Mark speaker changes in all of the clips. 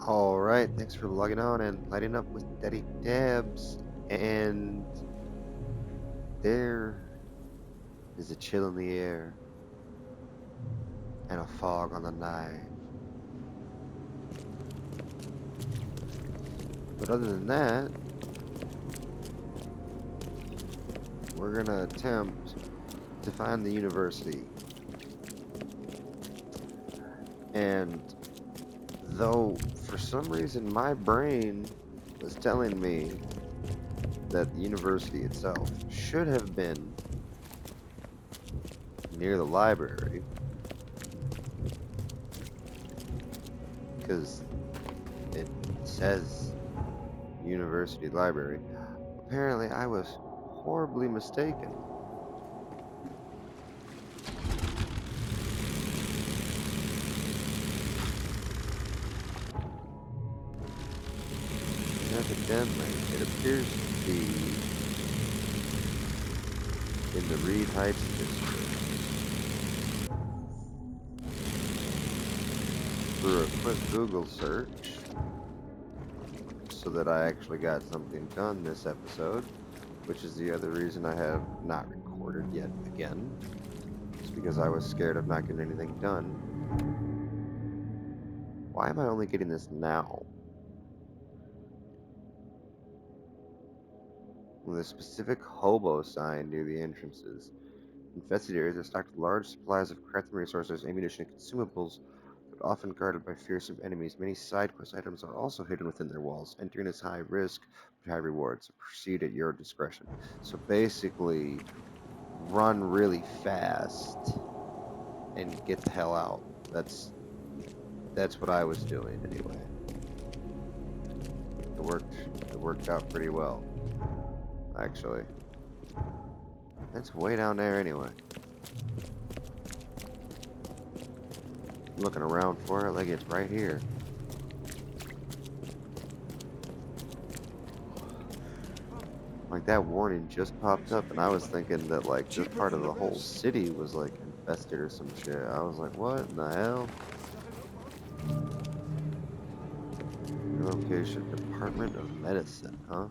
Speaker 1: All right, thanks for logging on and lighting up with Daddy Dabs. And there is a chill in the air and a fog on the night. But other than that, we're gonna attempt to find the university. And though for some reason my brain was telling me that the university itself should have been near the library, because it says University Library. Apparently, I was horribly mistaken. Evidently, it appears to be in the Reed Heights district. Through a quick Google search, so that I actually got something done this episode, which is the other reason I have not recorded yet again. It's because I was scared of not getting anything done. Why am I only getting this now? With a specific hobo sign near the entrances. Infested areas are stocked with large supplies of crafting resources, ammunition, and consumables, but often guarded by fearsome enemies. Many side quest items are also hidden within their walls. Entering is high risk, but high reward, so proceed at your discretion. So basically, run really fast and get the hell out. That's what I was doing anyway. It worked. It worked out pretty well, actually. It's way down there anyway. Looking around for it like it's right here. Like that warning just popped up, and I was thinking that like this
Speaker 2: Cheaper
Speaker 1: part of
Speaker 2: than the
Speaker 1: the whole
Speaker 2: rest.
Speaker 1: city was like infested or some shit. I was like, what in the hell? Your location, Department of Medicine, huh?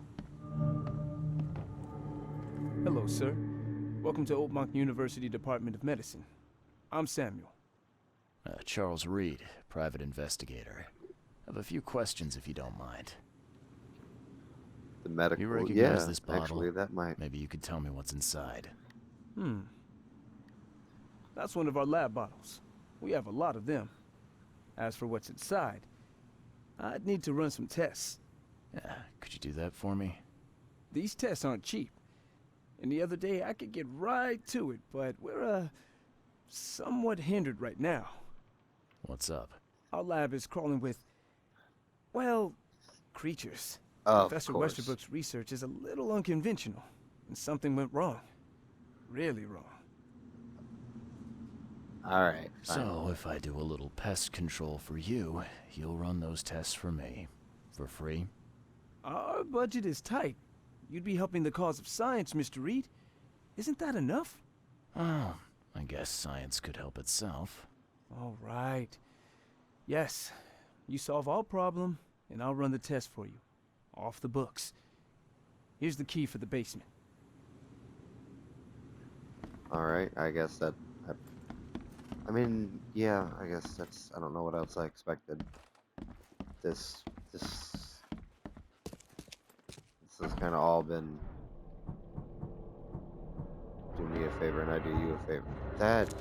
Speaker 2: Hello, sir. Welcome to Oakmont University Department of Medicine. I'm Samuel.
Speaker 3: Charles Reed, private investigator. Have a few questions if you don't mind.
Speaker 1: The
Speaker 3: You
Speaker 1: medical,
Speaker 3: recognize
Speaker 1: yeah,
Speaker 3: this bottle?
Speaker 1: actually that might.
Speaker 3: Maybe you could tell me what's inside.
Speaker 2: Hmm. That's one of our lab bottles. We have a lot of them. As for what's inside, I'd need to run some tests.
Speaker 3: Yeah, could you do that for me?
Speaker 2: These tests aren't cheap. And the other day I could get right to it, but we're, somewhat hindered right now.
Speaker 3: What's up?
Speaker 2: Our lab is crawling with, well, creatures.
Speaker 1: Of
Speaker 2: Professor
Speaker 1: course.
Speaker 2: Westerbrook's research is a little unconventional, and something went wrong. Really wrong.
Speaker 1: All right, fine.
Speaker 3: So, if I do a little pest control for you, you'll run those tests for me. For free?
Speaker 2: Our budget is tight. You'd be helping the cause of science, Mr. Reed. Isn't that enough?
Speaker 3: Oh, I guess science could help itself.
Speaker 2: All right. Yes, you solve our problem, and I'll run the test for you. Off the books. Here's the key for the basement.
Speaker 1: All right, I guess that. I mean, yeah, I guess that's. I don't know what else I expected. This, this, this has kind of all been. Do me a favor and I do you a favor. That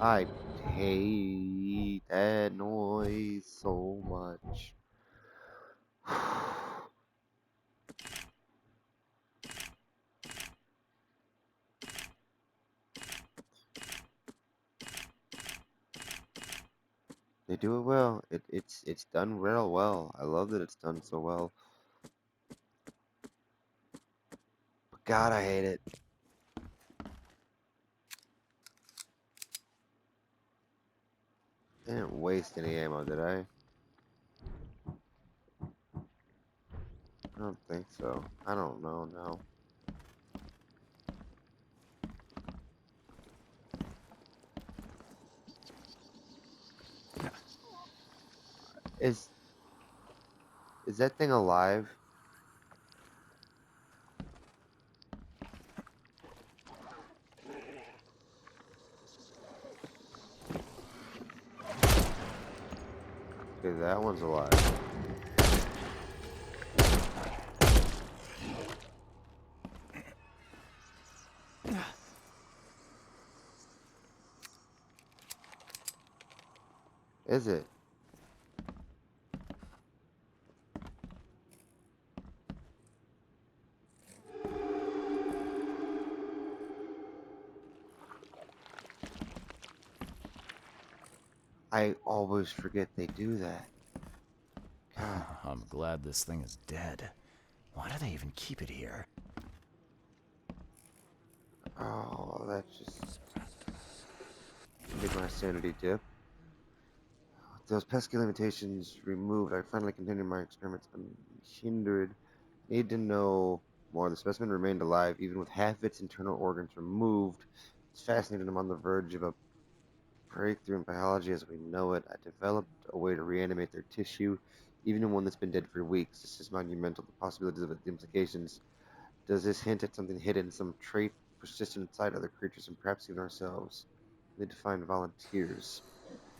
Speaker 1: I hate that noise so much. They do it well. It's done real well. I love that it's done so well. But God, I hate it. I didn't waste any ammo, did I? I don't think so. I don't know now. Is Is that thing alive? Okay, that one's alive. Is it? I always forget they do that. God.
Speaker 3: I'm glad this thing is dead. Why do they even keep it here?
Speaker 1: Oh, that just made my sanity dip. With those pesky limitations removed, I finally continued my experiments unhindered. Need to know more. The specimen remained alive, even with half its internal organs removed. It's fascinating. I'm on the verge of a breakthrough in biology as we know it. I developed a way to reanimate their tissue, even in one that's been dead for weeks. This is monumental. The possibilities of its implications. Does this hint at something hidden, some trait persistent inside other creatures and perhaps even ourselves? We need to find volunteers.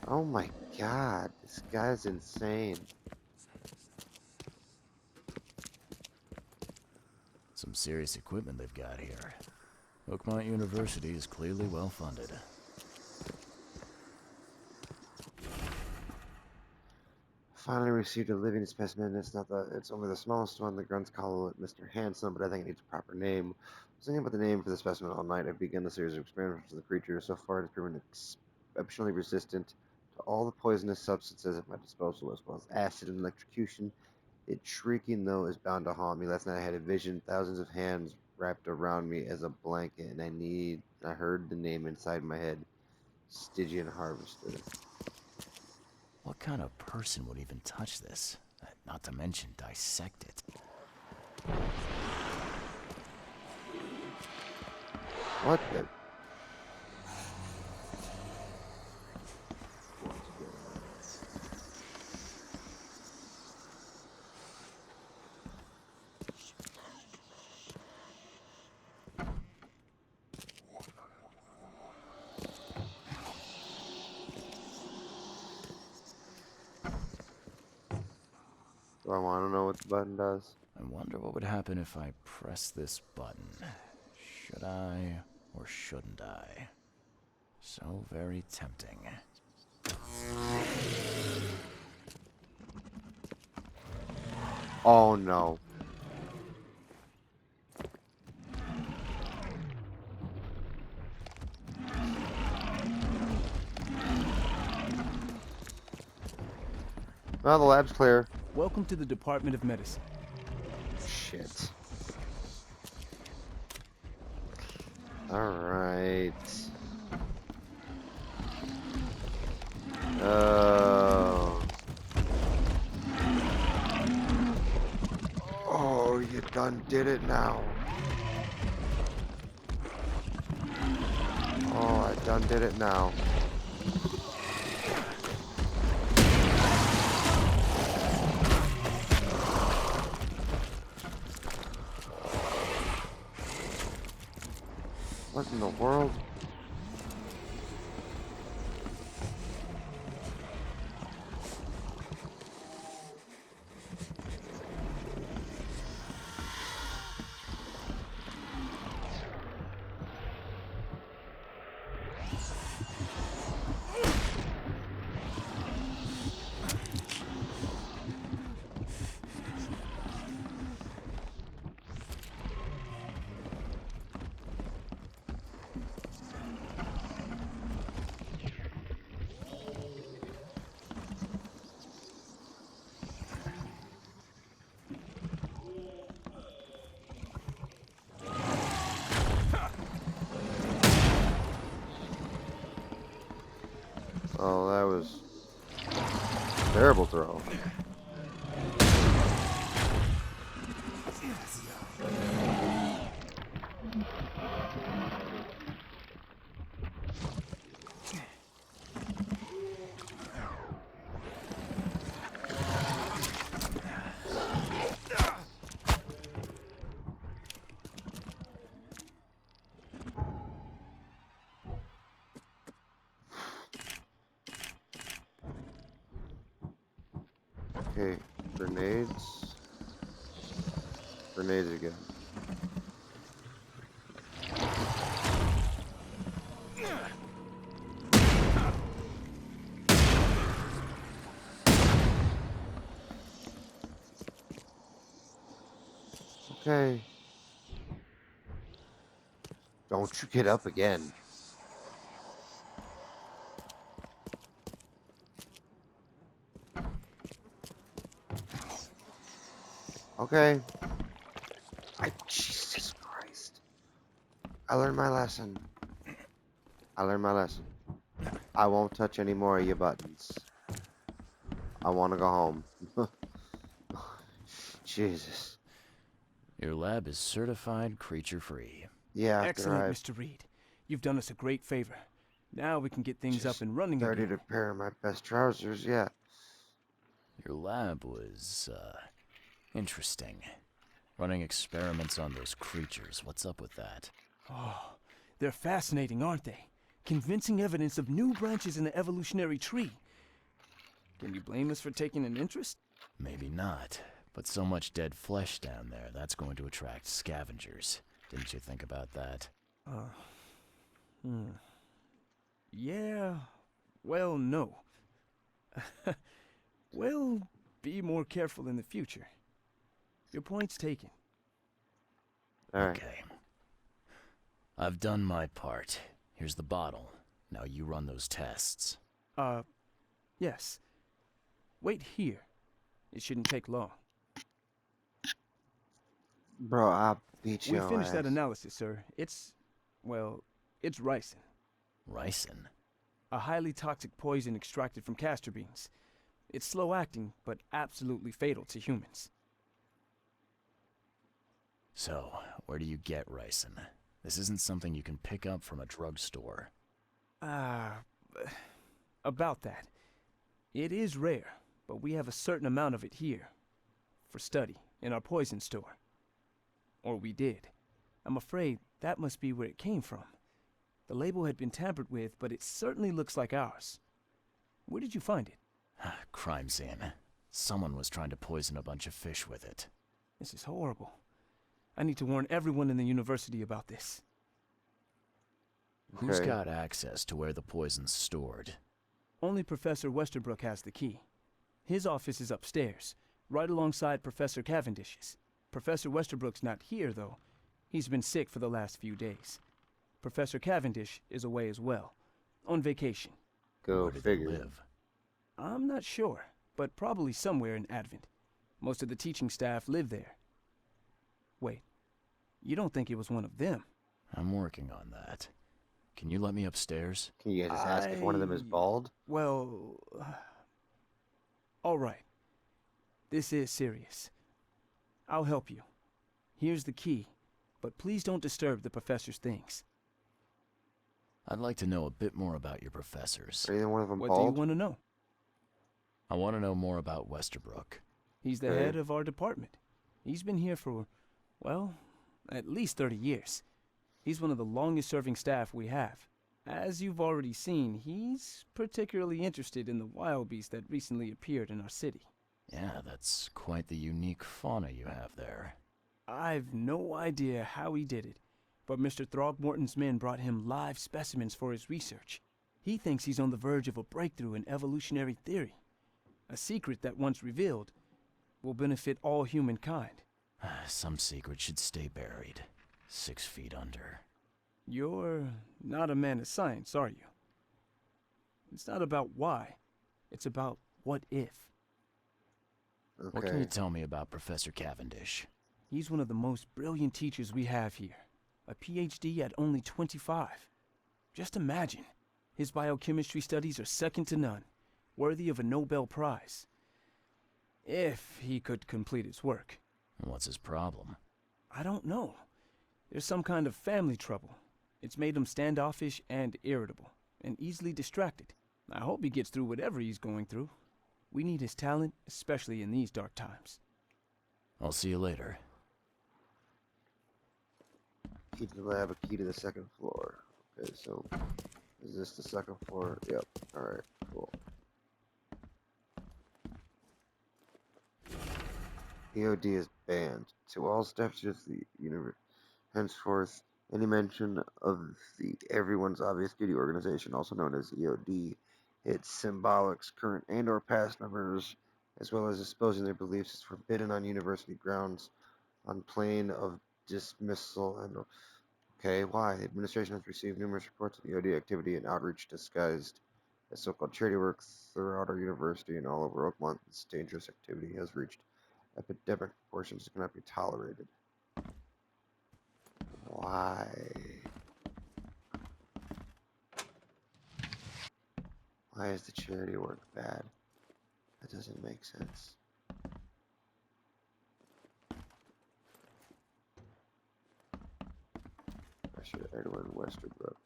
Speaker 1: Oh my god, this guy's insane.
Speaker 3: Some serious equipment they've got here. Oakmont University is clearly well funded.
Speaker 1: Finally received a living specimen. It's only the smallest one. The grunts call it Mr. Handsome, but I think it needs a proper name. I was thinking about the name for the specimen all night. I've begun a series of experiments with the creature. So far, it has proven exceptionally resistant to all the poisonous substances at my disposal, as well as acid and electrocution. Its shrieking, though, is bound to haunt me. Last night I had a vision, thousands of hands wrapped around me as a blanket, and I heard the name inside my head, Stygian Harvester.
Speaker 3: What kind of person would even touch this? Not to mention dissect it.
Speaker 1: What the? Do I want to know what the button does?
Speaker 3: I wonder what would happen if I press this button. Should I or shouldn't I? So very tempting.
Speaker 1: Oh no. Well, the lab's clear.
Speaker 2: Welcome to the Department of Medicine.
Speaker 1: Shit. Alright. Oh. Oh, you done did it now. Oh, I done did it now. What in the world? Oh, that was a terrible throw. Okay, grenades. Grenades again. Okay. Don't you get up again. Okay. Jesus Christ. I learned my lesson. I learned my lesson. I won't touch any more of your buttons. I want to go home. Jesus.
Speaker 3: Your lab is certified creature-free.
Speaker 1: Yeah, after
Speaker 2: Excellent,
Speaker 1: I
Speaker 2: Mr. Reed. You've done us a great favor. Now we can get things up
Speaker 1: just
Speaker 2: and running
Speaker 1: started
Speaker 2: again.
Speaker 1: a pair of my best trousers, yeah.
Speaker 3: Your lab was, interesting. Running experiments on those creatures. What's up with that?
Speaker 2: Oh, they're fascinating, aren't they? Convincing evidence of new branches in the evolutionary tree. Can you blame us for taking an interest?
Speaker 3: Maybe not. But so much dead flesh down there, that's going to attract scavengers. Didn't you think about that?
Speaker 2: Yeah, well, no. We'll be more careful in the future. Your point's taken.
Speaker 1: Alright.
Speaker 3: Okay. I've done my part. Here's the bottle. Now you run those tests.
Speaker 2: Yes. Wait here. It shouldn't take long.
Speaker 1: Bro, I'll beat
Speaker 2: We
Speaker 1: your
Speaker 2: finished
Speaker 1: ass.
Speaker 2: that analysis, sir. Well, it's ricin,
Speaker 3: Ricin?
Speaker 2: a highly toxic poison extracted from castor beans. It's slow acting, but absolutely fatal to humans.
Speaker 3: So, where do you get ricin? This isn't something you can pick up from a drugstore.
Speaker 2: About that. It is rare, but we have a certain amount of it here. For study, in our poison store. Or we did. I'm afraid that must be where it came from. The label had been tampered with, but it certainly looks like ours. Where did you find it?
Speaker 3: Crime scene. Someone was trying to poison a bunch of fish with it.
Speaker 2: This is horrible. I need to warn everyone in the university about this.
Speaker 3: Who's
Speaker 1: Okay.
Speaker 3: got access to where the poison's stored?
Speaker 2: Only Professor Westerbrook has the key. His office is upstairs, right alongside Professor Cavendish's. Professor Westerbrook's not here, though. He's been sick for the last few days. Professor Cavendish is away as well, on vacation.
Speaker 1: Go
Speaker 3: Where do they
Speaker 1: figure.
Speaker 3: live?
Speaker 2: I'm not sure, but probably somewhere in Advent. Most of the teaching staff live there. Wait, you don't think it was one of them?
Speaker 3: I'm working on that. Can you let me upstairs?
Speaker 1: Can you guys just ask if one of them is
Speaker 2: I-
Speaker 1: bald?
Speaker 2: Well, all right. This is serious. I'll help you. Here's the key, but please don't disturb the professor's things.
Speaker 3: I'd like to know a bit more about your professors.
Speaker 1: Are either one of them
Speaker 2: What do you
Speaker 1: bald?
Speaker 2: want to know?
Speaker 3: I want to know more about Westerbrook.
Speaker 2: He's the
Speaker 1: Okay.
Speaker 2: head of our department. He's been here for, well, at least 30 years. He's one of the longest serving staff we have. As you've already seen, he's particularly interested in the wild beast that recently appeared in our city.
Speaker 3: Yeah, that's quite the unique fauna you have there.
Speaker 2: I've no idea how he did it, but Mr. Throgmorton's men brought him live specimens for his research. He thinks he's on the verge of a breakthrough in evolutionary theory. A secret that, once revealed, will benefit all humankind.
Speaker 3: Some secret should stay buried. 6 feet under.
Speaker 2: You're not a man of science, are you? It's not about why. It's about what if.
Speaker 3: What can
Speaker 1: Okay.
Speaker 3: you tell me about Professor Cavendish?
Speaker 2: He's one of the most brilliant teachers we have here. A PhD at only 25. Just imagine. His biochemistry studies are second to none, worthy of a Nobel Prize. If he could complete his work.
Speaker 3: What's his problem?
Speaker 2: I don't know. There's some kind of family trouble. It's made him standoffish and irritable, and easily distracted. I hope he gets through whatever he's going through. We need his talent, especially in these dark times.
Speaker 3: I'll see you later.
Speaker 1: Key to the lab, a key to the second floor. Okay, so is this the second floor? Yep. Alright, cool. EOD is banned. To all statutes of the universe. Henceforth, any mention of the Everyone's Obvious Duty organization, also known as EOD, its symbolics, current and/or past members, as well as exposing their beliefs, is forbidden on university grounds, on plain of dismissal. And okay, why? The administration has received numerous reports of EOD activity and outreach disguised as so-called charity work throughout our university and all over Oakmont. This dangerous activity has reached epidemic proportions and cannot be tolerated. Why? Why is the charity work bad? That doesn't make sense. Professor Edwin Westerbrook.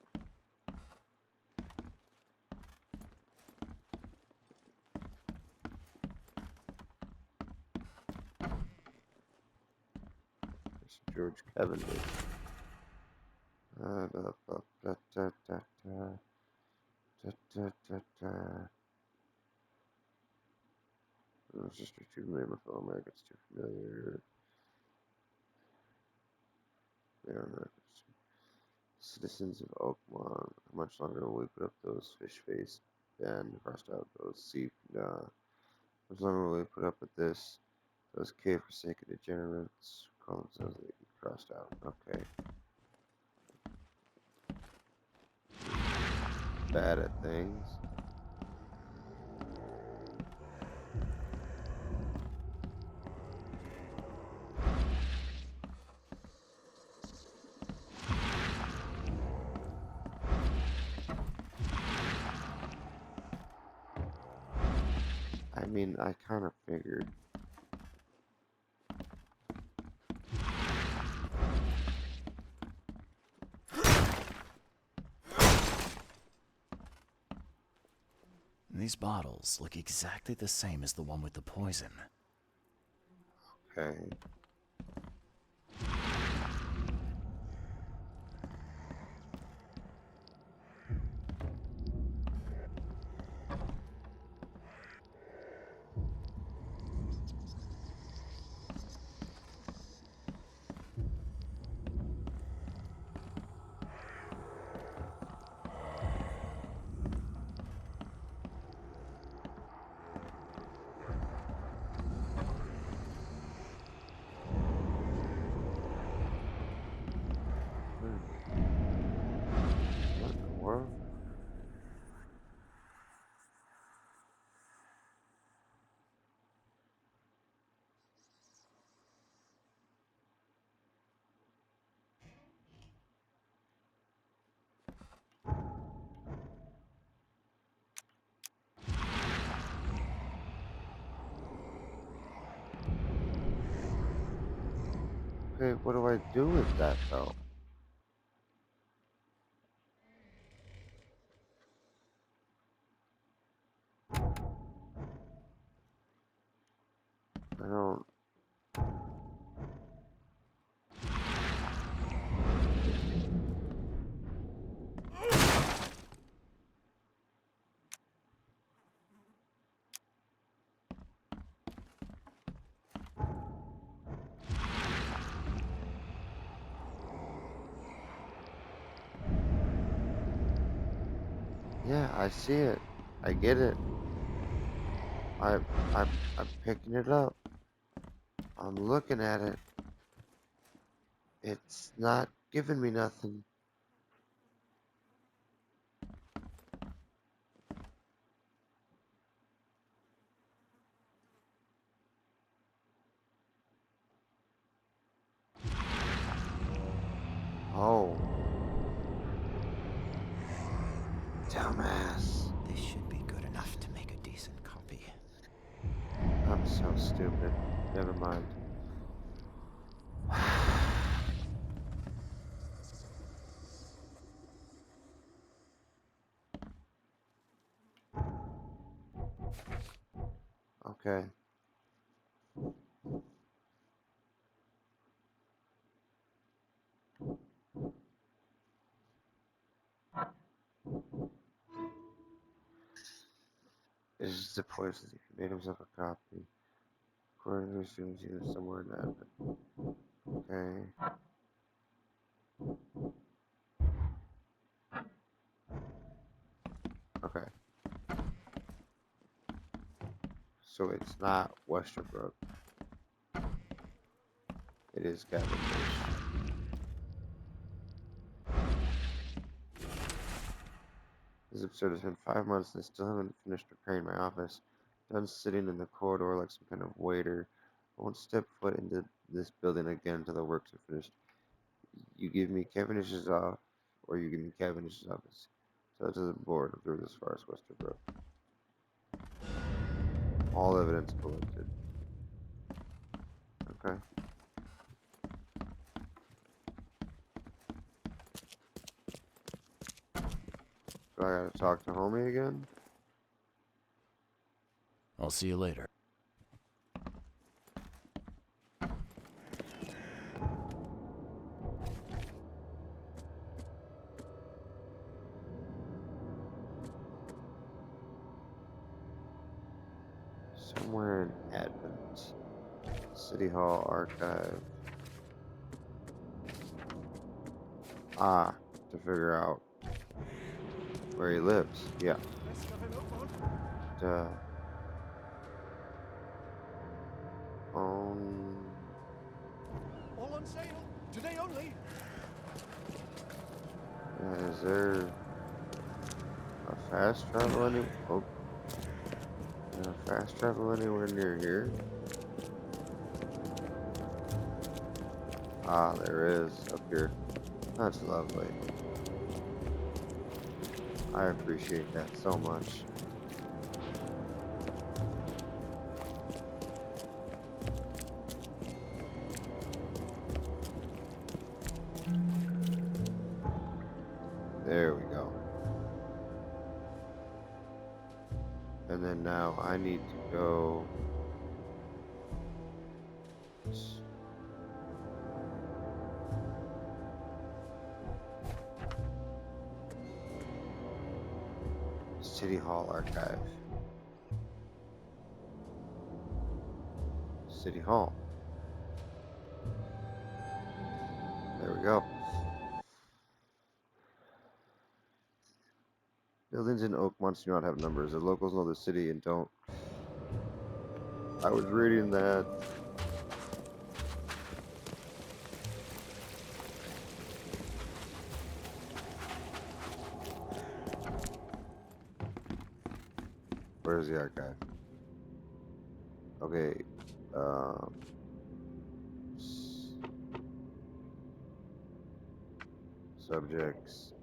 Speaker 1: Professor George Cavendish. Da, da, da, da, da, da, da, da, da, da. It's just too familiar with fellow Americans, too familiar. They are not citizens of Oakmont. How much longer will we put up those fish-faced Ben crossed out those sea? How much longer will we put up with this? Those cave-forsaken degenerates call themselves crossed out. Okay. Bad at things. I mean, I kind of figured.
Speaker 3: These bottles look exactly the same as the one with the poison.
Speaker 1: Okay. What in the world? Okay, what do I do with that though? I don't. Yeah, I see it. I get it. I, I'm, I'm picking it up. I'm looking at it. It's not giving me nothing. Oh, dumbass.
Speaker 4: This should be good enough to make a decent copy.
Speaker 1: I'm so stupid. Never mind. Okay. This is the poison. He made himself a copy. According to assumes he was somewhere in that. Okay. Okay. So it's not Westerbrook. It is Cavendish. This is absurd. It's been 5 months and I still haven't finished repairing my office. Done sitting in the corridor like some kind of waiter. I won't step foot into this building again until the works are finished. You give me Cavendish's off, or you give me Cavendish's office. Tell it to the board of through as far as Westerbrook. All evidence collected. Okay. So I gotta talk to homie again?
Speaker 3: I'll see you later.
Speaker 1: Somewhere in Advent. City Hall Archive. Ah, to figure out where he lives. Yeah. Duh.
Speaker 5: All on sale, today only.
Speaker 1: Is there a fast travel any? Oh, fast travel anywhere near here? Ah, there is up here. That's lovely. I appreciate that so much. There we go. And then now I need to go. City Hall Archive. City Hall. There we go. Buildings in Oakmont do not have numbers. The locals know the city and don't. I was reading that. Where's the archive? Okay. Subjects.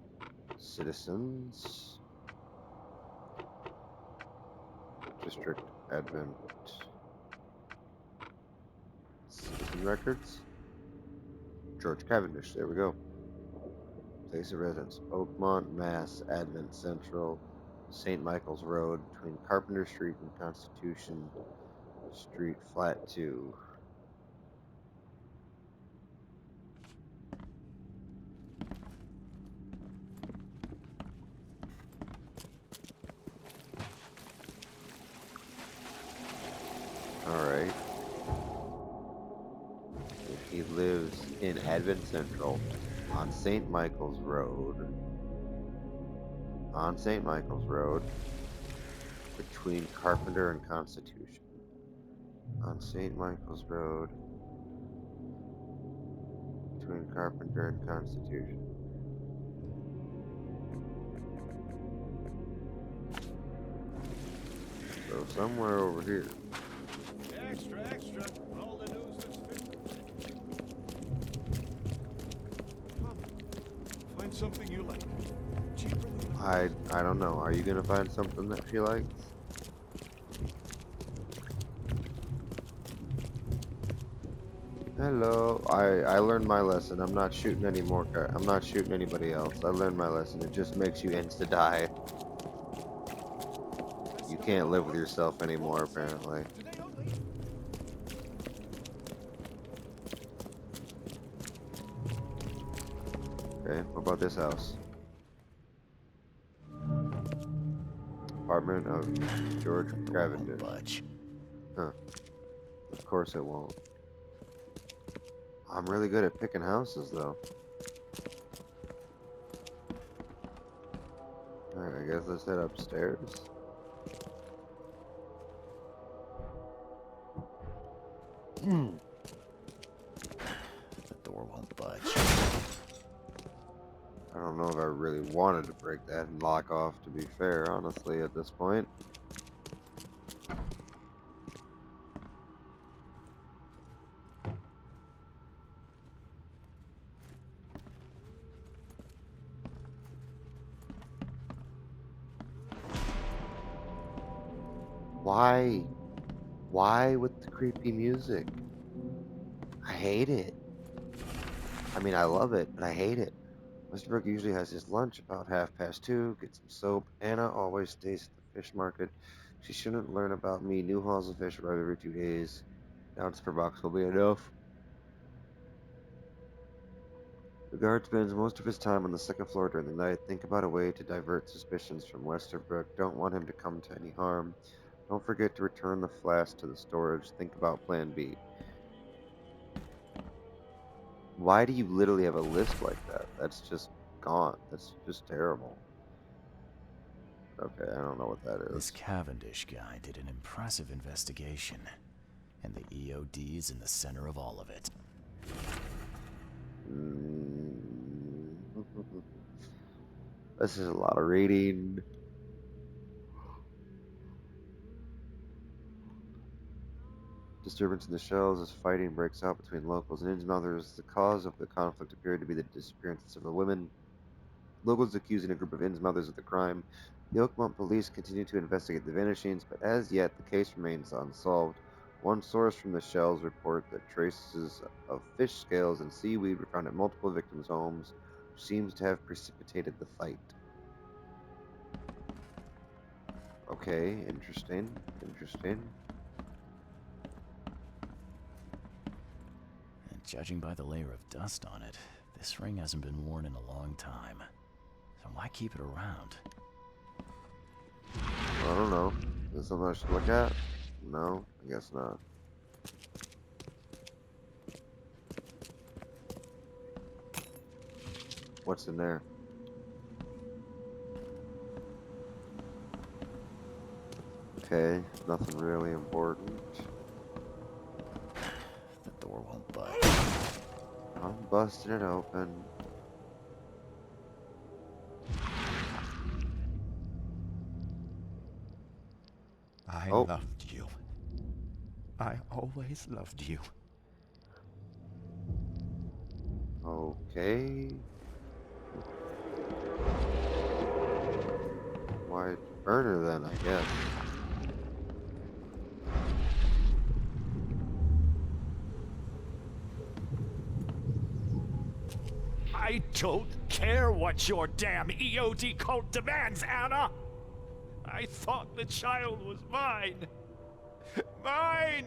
Speaker 1: Citizens. District Advent. Citizen records. George Cavendish. There we go. Place of residence: Oakmont, Mass. Advent Central. St. Michael's Road between Carpenter Street and Constitution Street, Flat 2. Alright. If he lives in Advent Central on St. Michael's Road, between Carpenter and Constitution. On St. Michael's Road between Carpenter and Constitution. So somewhere over here.
Speaker 5: Extra, extra. All the news that's fit. Come, find something you like. Cheaper than
Speaker 1: I don't know. Are you gonna find something that she likes? Hello. I learned my lesson. I'm not shooting any more I'm not shooting anybody else. I learned my lesson. It just makes you insta die. You can't live with yourself anymore, apparently.
Speaker 5: today only.
Speaker 1: Okay, what about this house? Apartment of George Cavendish.
Speaker 3: Budge.
Speaker 1: Huh. Of course it won't. I'm really good at picking houses, though. Alright, I guess let's head upstairs.
Speaker 3: The door won't budge.
Speaker 1: I don't know if I really wanted to break that and lock off, to be fair, honestly, at this point. Why? Why with the creepy music? I hate it. I mean, I love it, but I hate it. Mr. Brooke usually has his lunch about 2:30, gets some soap. Anna always stays at the fish market. She shouldn't learn about me. New hauls of fish arrive every 2 days. An ounce per box will be enough. The guard spends most of his time on the second floor during the night. Think about a way to divert suspicions from Westerbrook. Don't want him to come to any harm. Don't forget to return the flask to the storage. Think about plan B. Why do you literally have a list like that? That's just gone. That's just terrible. Okay, I don't know what that
Speaker 3: This
Speaker 1: is.
Speaker 3: Cavendish guy did an impressive investigation, and the EOD is in the center of all of it.
Speaker 1: This is a lot of reading. Disturbance in the shells as fighting breaks out between locals and Innsmouthers. The cause of the conflict appeared to be the disappearance of several women. Locals accusing a group of Innsmouthers of the crime. The Oakmont police continue to investigate the vanishings, but as yet the case remains unsolved. One source from the shells report that traces of fish scales and seaweed were found at multiple victims' homes, which seems to have precipitated the fight. Okay, interesting. Interesting.
Speaker 3: And judging by the layer of dust on it, this ring hasn't been worn in a long time. So why keep it around?
Speaker 1: I don't know. Is there something I should look at? No, I guess not. What's in there? Okay, nothing really important.
Speaker 3: The door won't budge.
Speaker 1: I'm busting it open.
Speaker 4: I
Speaker 1: Oh.
Speaker 4: loved you. I always loved you.
Speaker 1: Okay. Why burner then, I guess.
Speaker 5: I don't care what your damn EOD cult demands, Anna! I thought the child was mine! Mine!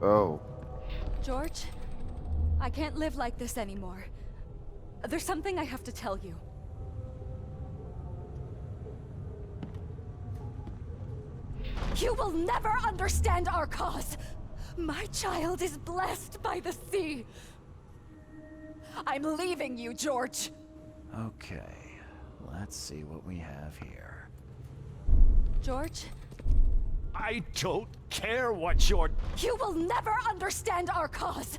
Speaker 1: Oh.
Speaker 6: George, I can't live like this anymore. There's something I have to tell you. You will never understand our cause! My child is blessed by the sea! I'm leaving you, George!
Speaker 3: Okay, let's see what we have here.
Speaker 6: George,
Speaker 5: I don't care what your...
Speaker 6: you will never understand our cause!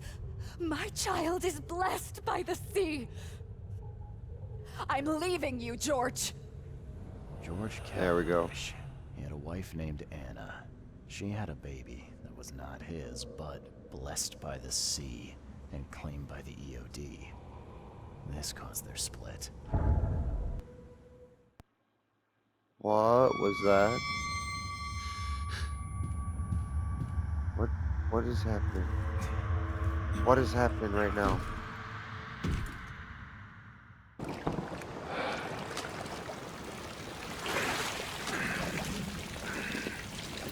Speaker 6: My child is blessed by the sea! I'm leaving you, George!
Speaker 3: George Cavendish.
Speaker 1: There we go.
Speaker 3: He had a wife named Anna. She had a baby that was not his, but blessed by the sea and claimed by the EOD. This caused their split.
Speaker 1: What was that? What is happening? What is happening right now?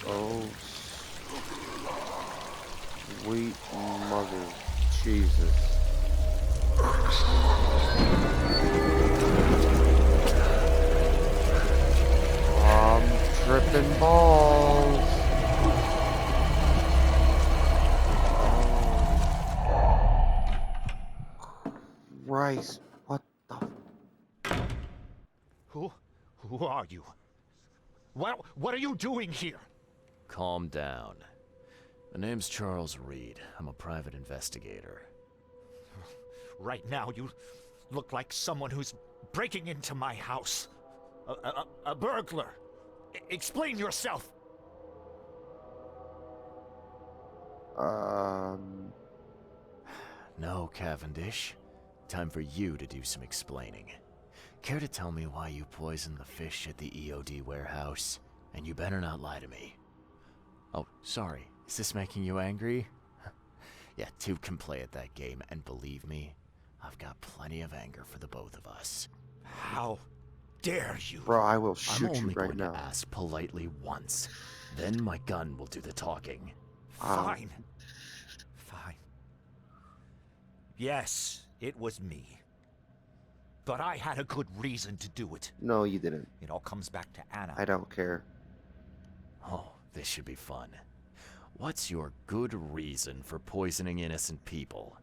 Speaker 1: Oh, sweet mother Jesus. I'm tripping Balls. Christ, what the?
Speaker 5: Who are you? What are you doing here?
Speaker 3: Calm down. My name's Charles Reed. I'm a private investigator.
Speaker 5: Right now, you look like someone who's breaking into my house. A burglar. Explain yourself.
Speaker 3: No, Cavendish. Time for you to do some explaining. Care to tell me why you poisoned the fish at the EOD warehouse? And you better not lie to me. Oh, sorry. Is this making you angry? Yeah, two can play at that game, and believe me, I've got plenty of anger for the both of us.
Speaker 5: How dare you?
Speaker 1: Bro, I will
Speaker 3: I'm
Speaker 1: shoot you
Speaker 3: only
Speaker 1: right
Speaker 3: going
Speaker 1: now.
Speaker 3: to ask politely once. Then my gun will do the talking.
Speaker 5: Fine. Fine. Yes, it was me. But I had a good reason to do it.
Speaker 1: No, you didn't.
Speaker 5: It all comes back to Anna.
Speaker 1: I don't care.
Speaker 3: Oh, this should be fun. What's your good reason for poisoning innocent people?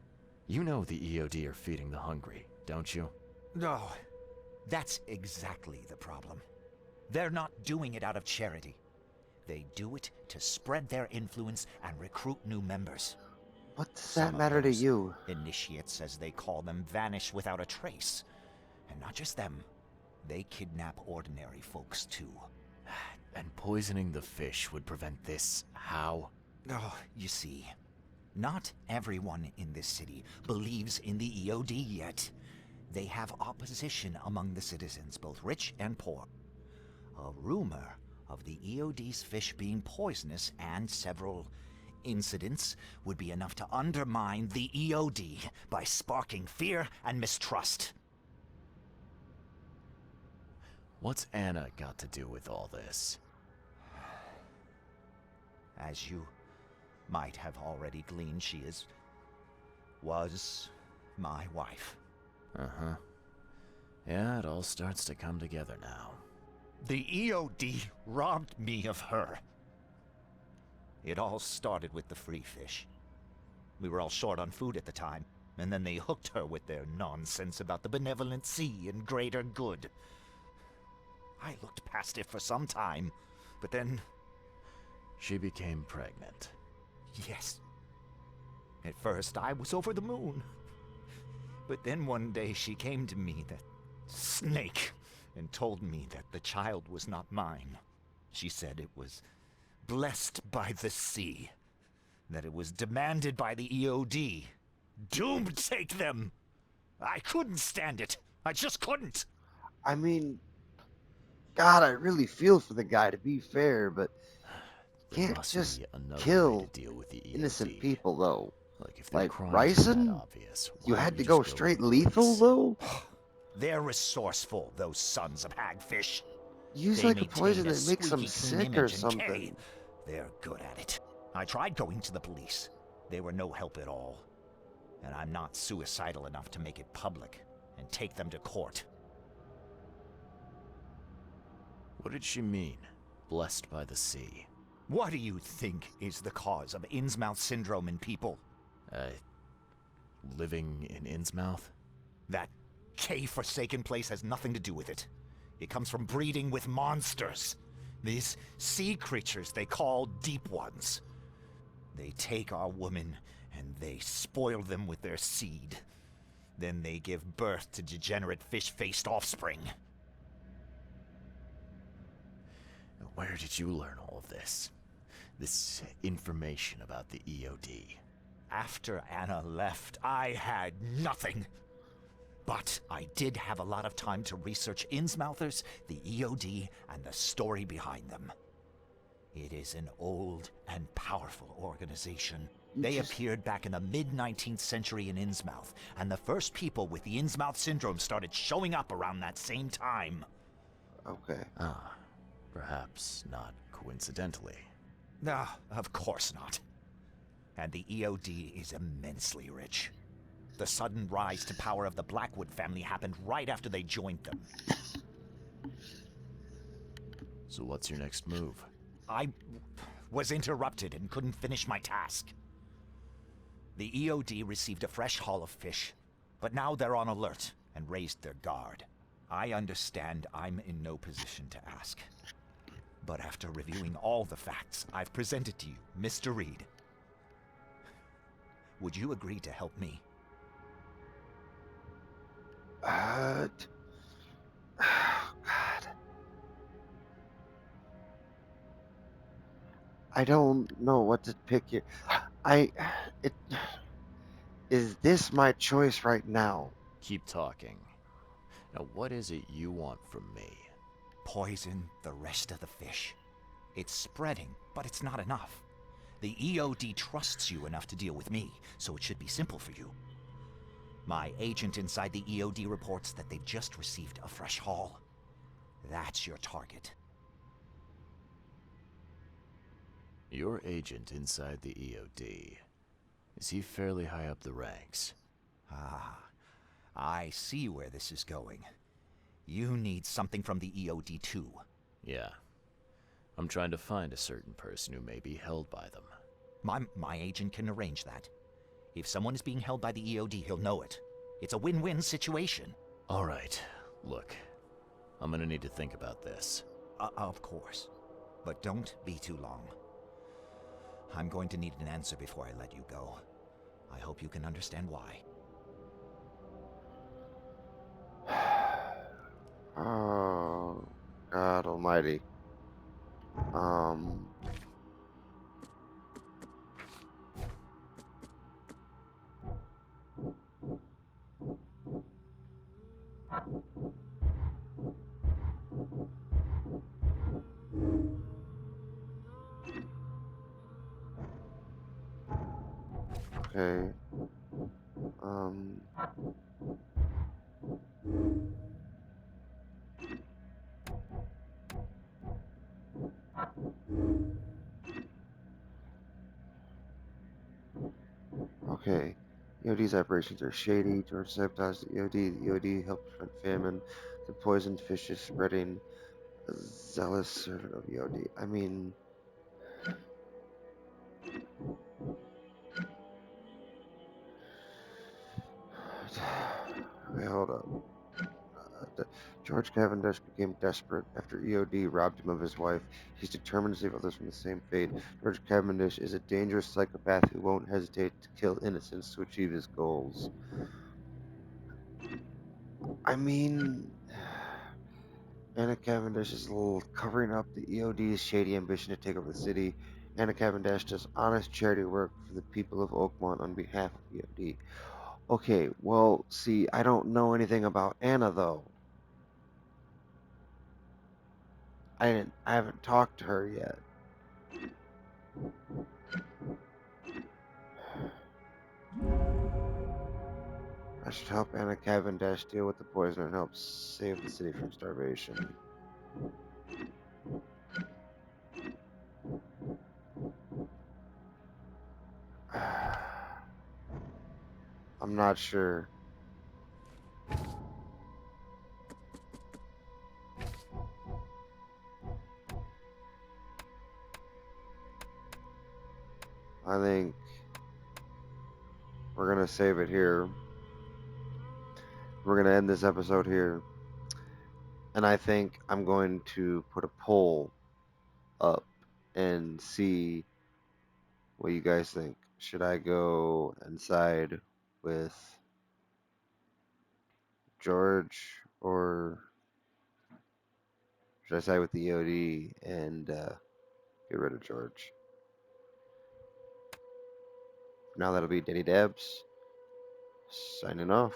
Speaker 3: You know the EOD are feeding the hungry, don't you?
Speaker 5: No, that's exactly the problem. They're not doing it out of charity. They do it to spread their influence and recruit new members.
Speaker 1: What does
Speaker 5: Some
Speaker 1: that
Speaker 5: of
Speaker 1: matter to
Speaker 5: those
Speaker 1: you?
Speaker 5: Initiates, as they call them, vanish without a trace. And not just them, they kidnap ordinary folks too.
Speaker 3: And poisoning the fish would prevent this. How?
Speaker 5: Oh, you see, not everyone in this city believes in the EOD yet. They have opposition among the citizens, both rich and poor. A rumor of the EOD's fish being poisonous and several incidents would be enough to undermine the EOD by sparking fear and mistrust.
Speaker 3: What's Anna got to do with all this?
Speaker 5: As you might have already gleaned, she was my wife.
Speaker 3: Uh-huh. Yeah, it all starts to come together now.
Speaker 5: The EOD robbed me of her. It all started with the free fish. We were all short on food at the time, and then they hooked her with their nonsense about the benevolent sea and greater good. I looked past it for some time, but then...
Speaker 3: She became pregnant.
Speaker 5: Yes. At first, I was over the moon. But then one day she came to me, that snake, and told me that the child was not mine. She said it was blessed by the sea, that it was demanded by the EOD. Doomed take them! I couldn't stand it. I just couldn't.
Speaker 1: I mean, God, I really feel for the guy, to be fair, but
Speaker 3: There
Speaker 1: can't
Speaker 3: must
Speaker 1: just
Speaker 3: be another way
Speaker 1: kill
Speaker 3: to deal with the EOD.
Speaker 1: innocent people, though.
Speaker 3: Like, if their
Speaker 1: Like
Speaker 3: crimes were that
Speaker 1: Ryzen?
Speaker 3: obvious,
Speaker 1: You
Speaker 3: why
Speaker 1: had
Speaker 3: don't
Speaker 1: to
Speaker 3: you
Speaker 1: go
Speaker 3: just
Speaker 1: straight
Speaker 3: to the
Speaker 1: lethal,
Speaker 3: police?
Speaker 1: though?
Speaker 5: They're resourceful, those sons of hagfish.
Speaker 1: Use
Speaker 5: They
Speaker 1: like a
Speaker 5: maintain
Speaker 1: poison
Speaker 5: a
Speaker 1: that makes them
Speaker 5: squeaky clean
Speaker 1: sick or
Speaker 5: image and
Speaker 1: something.
Speaker 5: Kay, they're good at it. I tried going to the police. They were no help at all. And I'm not suicidal enough to make it public and take them to court.
Speaker 3: What did she mean? Blessed by the sea.
Speaker 5: What do you think is the cause of Innsmouth syndrome in people?
Speaker 3: Living in Innsmouth?
Speaker 5: That K-forsaken place has nothing to do with it. It comes from breeding with monsters. These sea creatures they call Deep Ones. They take our women and they spoil them with their seed. Then they give birth to degenerate fish-faced offspring.
Speaker 3: Where did you learn all of this? This information about the EOD?
Speaker 5: After Anna left, I had nothing. But I did have a lot of time to research Innsmouthers, the EOD, and the story behind them. It is an old and powerful organization. They appeared back in the mid-19th century in Innsmouth, and the first people with the Innsmouth syndrome started showing up around that same time.
Speaker 1: Okay.
Speaker 3: Ah, perhaps not coincidentally.
Speaker 5: No, of course not. And the EOD is immensely rich. The sudden rise to power of the Blackwood family happened right after they joined them.
Speaker 3: So what's your next move?
Speaker 5: I was interrupted and couldn't finish my task. The EOD received a fresh haul of fish, but now they're on alert and raised their guard. I understand I'm in no position to ask. But after reviewing all the facts I've presented to you, Mr. Reed, would you agree to help me?
Speaker 1: God. I don't know what to pick here. I. It. Is this my choice right now?
Speaker 3: Keep talking. Now, what is it you want from me?
Speaker 5: Poison the rest of the fish. It's spreading, but it's not enough. The EOD trusts you enough to deal with me, so it should be simple for you. My agent inside the EOD reports that they've just received a fresh haul. That's your target.
Speaker 3: Your agent inside the EOD. Is he fairly high up the ranks?
Speaker 5: Ah, I see where this is going. You need something from the EOD too.
Speaker 3: Yeah. I'm trying to find a certain person who may be held by them.
Speaker 5: My agent can arrange that. If someone is being held by the EOD, he'll know it. It's a win-win situation.
Speaker 3: All right. Look, I'm gonna need to think about this.
Speaker 5: Of course. But don't be too long. I'm going to need an answer before I let you go. I hope you can understand why.
Speaker 1: Oh, God Almighty. Okay. Um. Okay. EOD's operations are shady. George sabotaged the EOD. The EOD helped prevent famine. The poisoned fish is spreading. A zealous servant of EOD. I mean. Okay, hold up. George Cavendish became desperate after EOD robbed him of his wife. He's determined to save others from the same fate. George Cavendish is a dangerous psychopath who won't hesitate to kill innocents to achieve his goals. I mean, Anna Cavendish is covering up the EOD's shady ambition to take over the city. Anna Cavendish does honest charity work for the people of Oakmont on behalf of EOD. Okay, well, see, I don't know anything about Anna, though. I haven't talked to her yet. I should help Anna Cavendish deal with the poison and help save the city from starvation. I'm not sure. I think we're going to save it here. We're going to end this episode here. And I think I'm going to put a poll up and see what you guys think. Should I go and side with George, or should I side with the EOD and get rid of George? Now that'll be Denny Debs signing off.